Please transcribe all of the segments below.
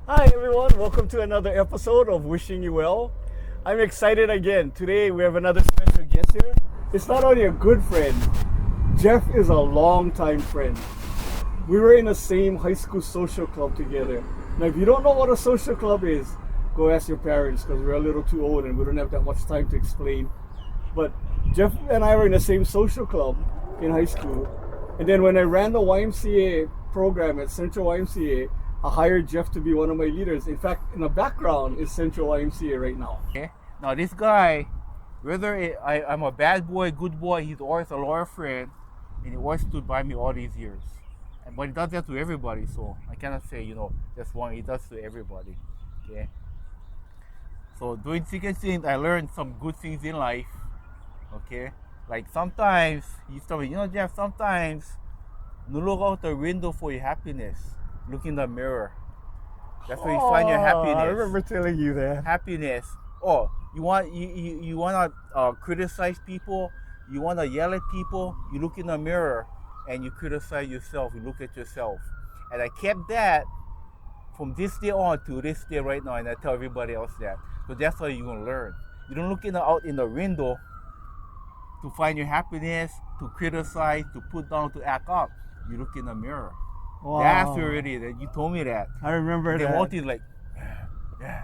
Hi everyone, welcome to another episode of Wishing You Well. I'm excited again. Today we have another special guest here. It's not only a good friend, Jeff is a longtime friend. We were in the same high school social club together. Now if you don't know what a social club is, go ask your parents because we're a little too old and we don't have that much time to explain. But Jeff and I were in the same social club in high school. And then when I ran the YMCA program at Central YMCA, I hired Jeff to be one of my leaders. In fact, in the background is Central YMCA right now. Okay. Now this guy, I'm a bad boy, good boy, he's always a loyal friend, and he always stood by me all these years. But he does that to everybody, so I cannot say, that's one he does to everybody. Okay. So doing secret things, I learned some good things in life. Okay. Like sometimes, he told me, Jeff, sometimes you look out the window for your happiness. Look in the mirror. That's where you find your happiness. I remember telling you that. Happiness. Oh, you want to criticize people? You want to yell at people? You look in the mirror and you criticize yourself. You look at yourself. And I kept that from this day on to this day right now, and I tell everybody else that. So that's how you're gonna learn. You don't look out in the window to find your happiness, to criticize, to put down, to act up. You look in the mirror. Wow. That's already that you told me that. I remember they that. They wanted like, yeah.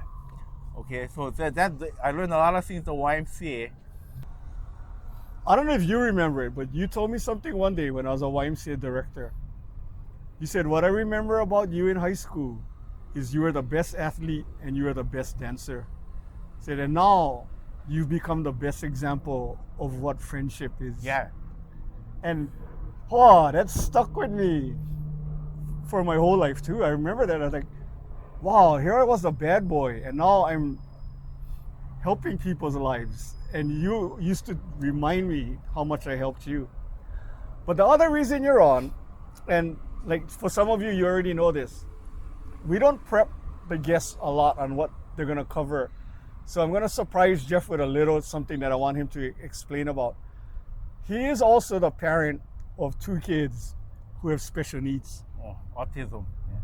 Okay, so that I learned a lot of things at the YMCA. I don't know if you remember it, but you told me something one day when I was a YMCA director. You said, what I remember about you in high school is you were the best athlete and you were the best dancer. I said, and now you've become the best example of what friendship is. Yeah. And that stuck with me for my whole life too. I remember that. I was like, wow, here I was a bad boy and now I'm helping people's lives. And you used to remind me how much I helped you. But the other reason you're on, and like for some of you, you already know this, we don't prep the guests a lot on what they're gonna cover. So I'm gonna surprise Jeff with a little something that I want him to explain about. He is also the parent of 2 kids who have special needs. Oh, autism. Yeah.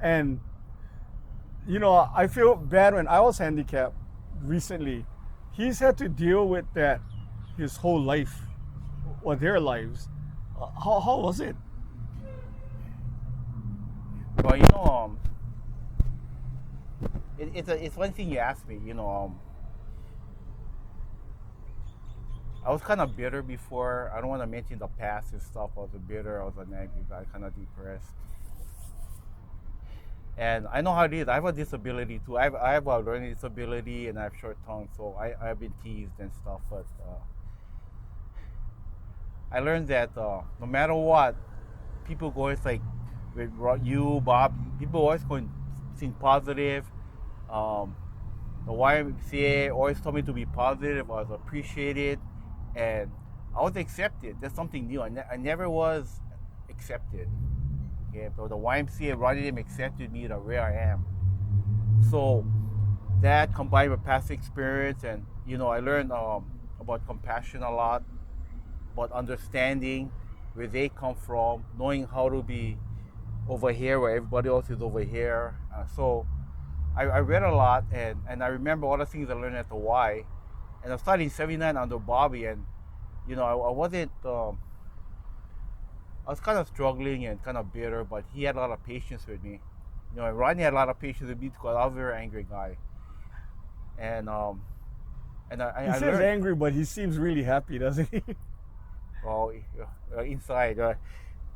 And I feel bad when I was handicapped recently. He's had to deal with that his whole life, or their lives. How was it? Well, it's one thing you asked me. I was kind of bitter before. I don't want to mention the past and stuff. I was bitter. I was an angry guy, kind of depressed. And I know how it is. I have a disability too. I have a learning disability and I have short tongue, so I've been teased and stuff. But I learned that no matter what, people go, it's like with you, Bob, people always going to think positive. The YMCA always told me to be positive. I was appreciated, and I was accepted. That's something new. I never was accepted. Okay, but the YMCA rather than accepted me the way I am. So that combined with past experience, and I learned about compassion a lot, about understanding where they come from, knowing how to be over here where everybody else is over here. So I read a lot, and I remember all the things I learned at the Y. And I started in '79 under Bobby, and I wasn't. I was kind of struggling and kind of bitter, but he had a lot of patience with me. Rodney had a lot of patience with me because I was a very angry guy. And I he says learned, angry, but he seems really happy, doesn't he? Well, inside.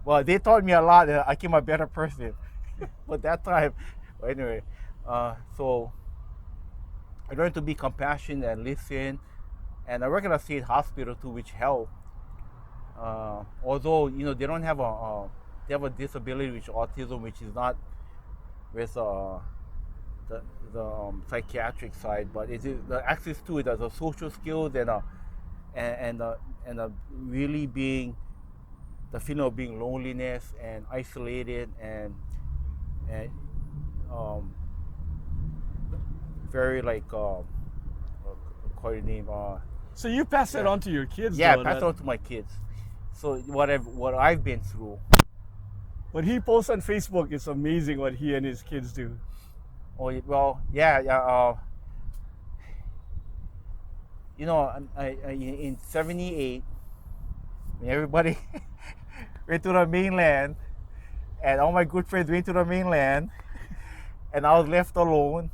Well, they taught me a lot. I became a better person. But that time, anyway. So I learned to be compassionate and listen. And I work at a state hospital too, which helped. Although they don't have they have a disability, which is autism, which is not with the psychiatric side, but it's the access to it as a social skills and really being the feeling of being loneliness and isolated and very like call your name. So you pass it on to your kids? Yeah, though, pass it on to my kids. So what I've been through. What he posts on Facebook, it's amazing what he and his kids do. Oh, well, yeah, yeah. You know, in '78, when everybody went to the mainland, and all my good friends went to the mainland, and I was left alone.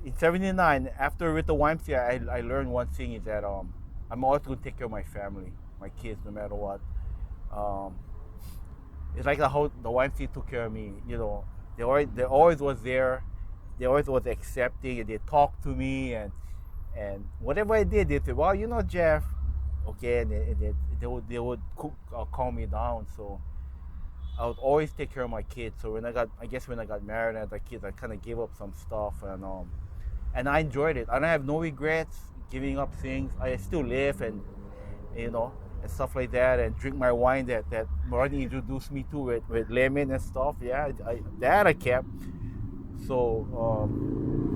In '79, after with the YMCA, I learned one thing is that I'm always going to take care of my family, my kids, no matter what. Um, it's like how the YMCA took care of me. You know, they always was there. They always was accepting, and they talked to me, and whatever I did, they said, "Well, you know, Jeff, okay," and they would calm me down. So I would always take care of my kids. So when I got married and had the kids, I kind of gave up some stuff, and I enjoyed it. I don't have no regrets giving up things. I still live and you know and stuff like that, and drink my wine that Ronnie introduced me to with lemon and stuff. Yeah, I kept. So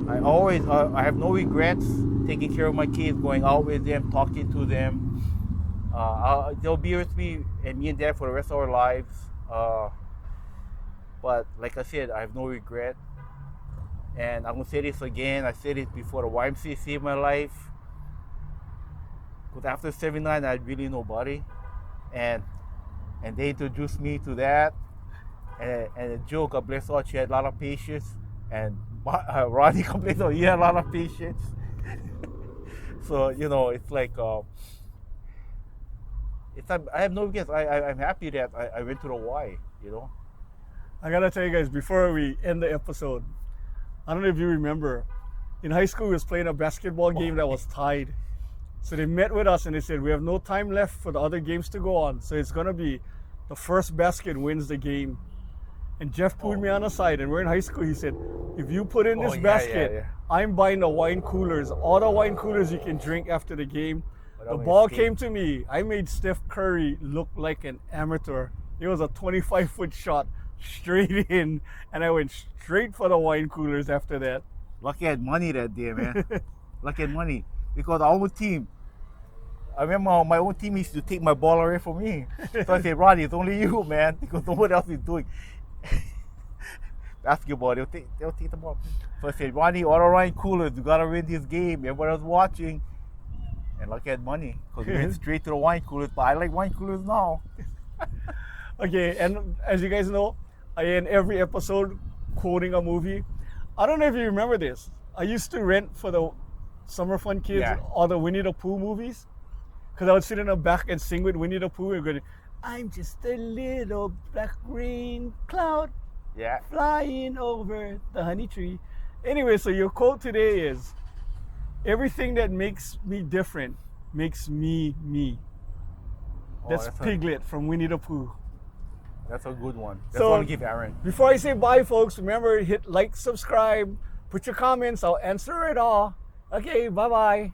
I have no regrets taking care of my kids, going out with them, talking to them. They'll be with me and Dad for the rest of our lives. But like I said, I have no regret. And I'm gonna say this again. I said it before, the YMCA saved my life. Because after '79, I had really nobody, and they introduced me to that. And Jill, God bless her, she had a lot of patience, and Ronnie, God bless her, he had a lot of patience. So you know, it's like I have no regrets. I'm happy that I went to the Y. You know. I gotta tell you guys, before we end the episode, I don't know if you remember, in high school we was playing a basketball game that was tied. So they met with us and they said, we have no time left for the other games to go on. So it's gonna be the first basket wins the game. And Jeff pulled me on the side, and we're in high school. He said, if you put in this basket, I'm buying the wine coolers, all the wine coolers you can drink after the game. The ball came to me. I made Steph Curry look like an amateur. It was a 25-foot shot straight in, and I went straight for the wine coolers after that. Lucky I had money that day, man. Lucky I had money. Because our own team, I remember my own team used to take my ball away from me. So I said, Ronnie, it's only you, man, because no one else is doing basketball. They'll take the ball. So I said, Ronnie, all around coolers, you gotta win this game. Everybody was watching. And lucky I had money, because we went straight to the wine coolers. But I like wine coolers now. Okay, and as you guys know, I end every episode quoting a movie. I don't know if you remember this. I used to rent for the Summer Fun Kids all the Winnie the Pooh movies, because I would sit in the back and sing with Winnie the Pooh and go, I'm just a little black rain cloud flying over the honey tree. Anyway, so your quote today is, everything that makes me different makes me me. That's Piglet from Winnie the Pooh. That's a good one. That's what I'll give Aaron. Before I say bye, folks, remember, hit like, subscribe, put your comments, I'll answer it all. Okay, bye-bye.